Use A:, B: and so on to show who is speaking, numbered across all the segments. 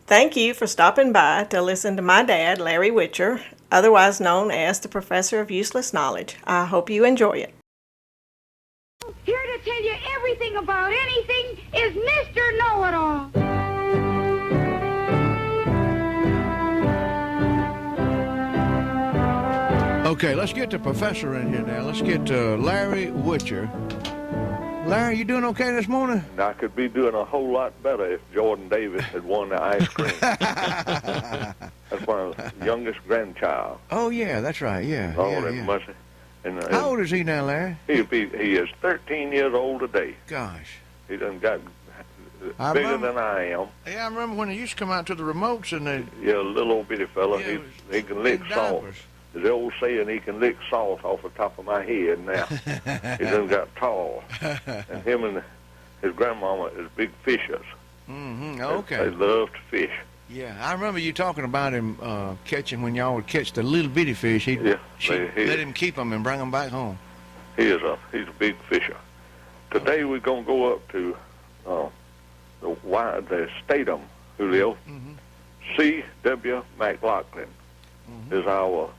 A: Thank you for stopping by to listen to my dad, Larry Witcher, otherwise known as the Professor of Useless Knowledge. I hope you enjoy it.
B: Here to tell you everything about anything is Mr. Know-It-All.
C: Okay, let's get the professor in here now. Let's get Larry Witcher. Larry, you doing okay this morning?
D: I could be doing a whole lot better if Jordan Davis had won the ice cream. That's my youngest grandchild.
C: Oh, yeah, that's right, yeah.
D: Oh,
C: yeah,
D: that
C: yeah.
D: must. And,
C: How old is he now, Larry?
D: he is 13 years old today.
C: Gosh.
D: He done got
C: I
D: bigger
C: remember-
D: than I am.
C: Yeah, I remember when he used to come out to the remotes and they...
D: Yeah, a little old bitty fella.
C: Yeah,
D: He can lick
C: in
D: salt.
C: diapers.
D: There's the old saying, he can lick salt off the top of my head now. He done got tall. And him and his grandmama is big fishers.
C: Mm-hmm.
D: They
C: Okay.
D: love to fish.
C: Yeah, I remember you talking about him catching when y'all would catch the little bitty fish. He'd let him keep them and bring them back home.
D: He's a big fisher. Today we're gonna go up to the Statham, Julio.
C: Mm-hmm.
D: C.W. McLaughlin is our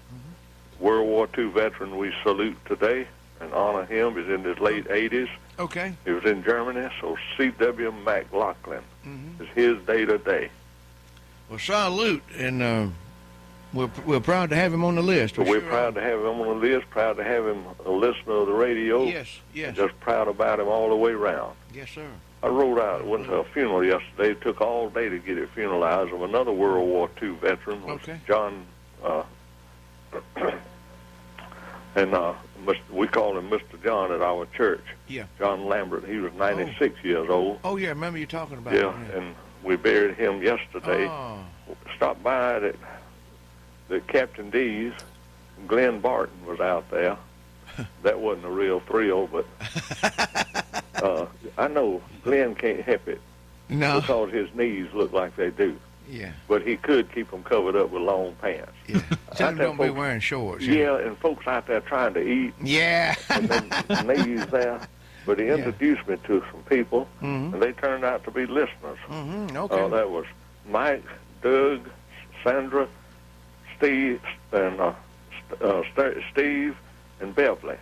D: World War II veteran we salute today and honor him. He's in his late 80s.
C: Okay.
D: He was in Germany, so C.W. McLaughlin
C: Mm-hmm.
D: is his day today.
C: Well, salute, and we're proud to have him on the list.
D: So we're proud to have him on the list, proud to have him a listener of the radio.
C: Yes, yes.
D: Just proud about him all the way around.
C: Yes, sir.
D: I went to a funeral yesterday. It took all day to get it funeralized of another World War II veteran.
C: Okay.
D: John, we call him Mr. John at our church.
C: Yeah.
D: John Lambert. He was 96 years old.
C: Oh, yeah, I remember you talking about
D: Yeah,
C: him.
D: and we buried him yesterday.
C: Oh,
D: Stopped by the Captain D's. Glenn Barton was out there. That wasn't a real thrill, but I know Glenn can't help it
C: no.
D: because his knees look like they do.
C: Yeah,
D: But he could keep them covered up with long pants.
C: yeah. Tell him
D: Out there,
C: don't be
D: folks-
C: wearing shorts.
D: Yeah, and folks out there trying to eat,
C: Yeah.
D: and then knees there. But he introduced me to some people,
C: Mm-hmm.
D: and they turned out to be listeners.
C: Mm-hmm. Okay.
D: That was Mike, Doug, Sandra, Steve, and Steve and Beverly.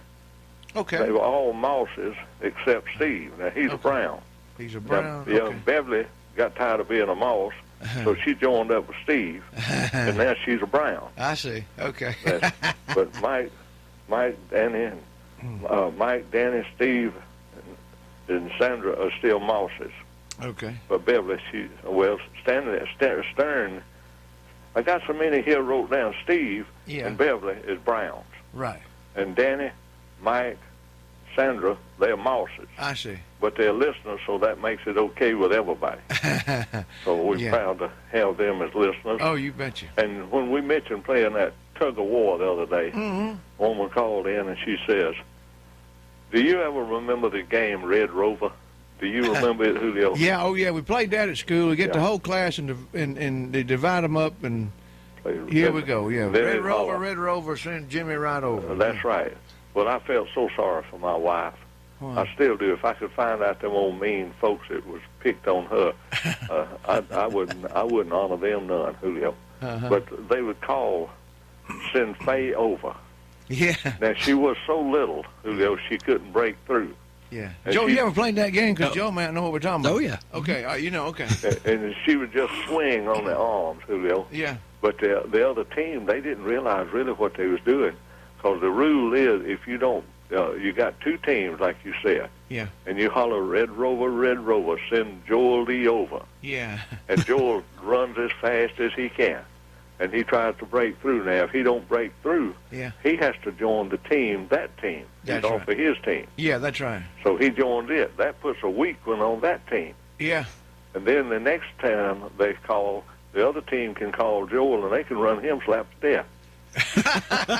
C: Okay.
D: They were all Mosses except Steve. Now he's a Brown.
C: He's a
D: Now,
C: brown.
D: yeah,
C: Okay.
D: Beverly got tired of being a Moss, so she joined up with Steve, and now she's a Brown.
C: I see. Okay.
D: But Mike, Danny, Steve, and Sandra are still Mosses.
C: Okay.
D: But Beverly, standing there, Stern. I got so many here wrote down. Steve
C: Yeah.
D: and Beverly is Browns,
C: Right.
D: and Danny, Mike, Sandra, they're Mosses.
C: I see.
D: But they're listeners, so that makes it okay with everybody. So we're
C: Yeah.
D: proud to have them as listeners.
C: Oh, you betcha.
D: And when we mentioned playing that tug of war the other day,
C: Mm-hmm.
D: a woman called in and she says, "Do you ever remember the game Red Rover? Do you remember it, Julio?"
C: Yeah. Oh, yeah. We played that at school. We get the
D: Yeah.
C: whole class and they divide them up and
D: Played-
C: here we go. Yeah.
D: Then
C: Red
D: it
C: Rover,
D: holler.
C: Red Rover, send Jimmy right over.
D: That's right. Well, I felt so sorry for my wife.
C: Why?
D: I still do. If I could find out them old mean folks that was picked on her, I wouldn't honor them none, Julio.
C: Uh-huh.
D: But they would send Faye over.
C: Yeah.
D: Now she was so little, Julio, she couldn't break through,
C: Yeah.
D: And
C: Joe,
D: she-
C: you ever played that game? Because Joe might know what we're talking about.
E: Oh, yeah.
C: Okay. You know. Okay.
D: and she would just swing on the arms, Julio.
C: Yeah.
D: But the other team, they didn't realize really what they was doing, because the rule is if you don't, you got two teams like you said,
C: Yeah.
D: and you holler Red Rover, send Joel Lee over,
C: Yeah.
D: and Joel runs as fast as he can, and he tries to break through. Now, if he don't break through,
C: Yeah.
D: he has to join that team. He's
C: That's
D: off
C: right.
D: of his team,
C: Yeah. That's right.
D: so he joins it. That puts a weak one on that team,
C: Yeah.
D: and then the next time they call, the other team can call Joel, and they can run him slap to death.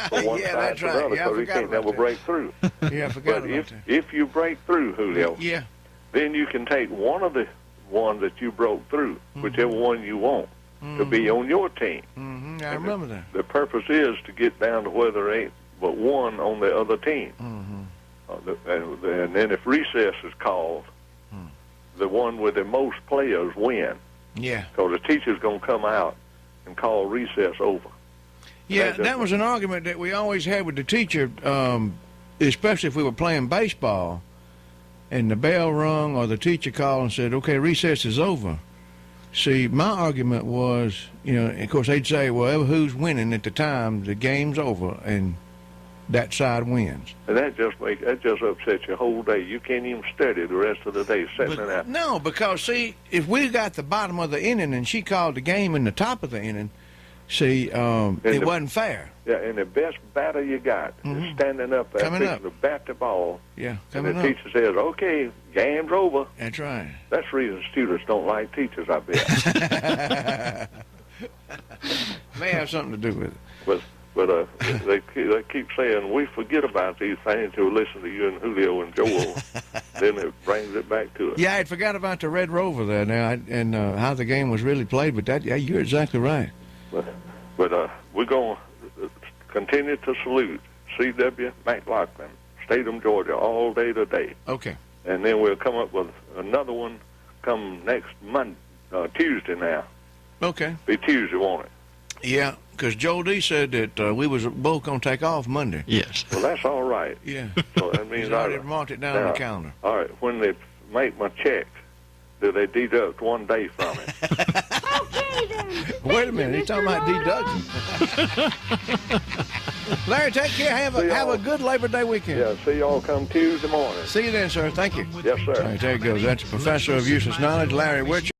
D: From one
C: Yeah,
D: side
C: that's
D: to
C: right.
D: the other,
C: Yeah, I
D: because he
C: forgot
D: can't
C: about
D: never
C: that.
D: break through.
C: Yeah. I forgot
D: But
C: about that.
D: if you break through, Julio,
C: Yeah.
D: then you can take one of the ones that you broke through, whichever one you want, to be on your team.
C: Mm-hmm. I remember that.
D: The purpose is to get down to where there ain't but one on the other team.
C: Mm-hmm.
D: And then if recess is called, the one with the most players win.
C: Yeah.
D: Because the teacher's going to come out and call recess over.
C: Yeah, that was an argument that we always had with the teacher, especially if we were playing baseball, and the bell rung or the teacher called and said, okay, recess is over. See, my argument was, you know, of course, they'd say, well, who's winning at the time, the game's over, and that side wins.
D: And that just upsets your whole day. You can't even study the rest of the day sitting in that.
C: No, because, see, if we got the bottom of the inning and she called the game in the top of the inning, see, it wasn't fair.
D: Yeah, and the best batter you got is standing up there to bat the ball.
C: Yeah,
D: and the teacher says, okay, game's over.
C: That's right.
D: That's the reason students don't like teachers, I bet.
C: May have something to do with it.
D: But they keep saying, we forget about these things until we listen to you and Julio and Joel. Then it brings it back to us.
C: Yeah, I forgot about the Red Rover there now, and how the game was really played. But that, yeah, you're exactly right.
D: But we're going to continue to salute C.W. McLaughlin, Statham, Georgia, all day today.
C: Okay.
D: And then we'll come up with another one come next Tuesday now.
C: Okay.
D: Be Tuesday, won't it?
C: Yeah, because Joe D said that we was both going to take off Monday.
E: Yes.
D: Well, that's all right.
C: Yeah.
D: So that means
C: He's already marked it down on the calendar.
D: All right. When they make my check, do they deduct 1 day from it?
B: Okay, then.
C: Wait a minute. He's talking about deduction. Larry, take care. Have a good Labor Day weekend.
D: Yeah, see y'all come Tuesday morning.
C: See you then, sir. Thank you.
D: Yes, sir.
C: All right, there it goes. That's Professor of Useless Knowledge, Larry Witcher.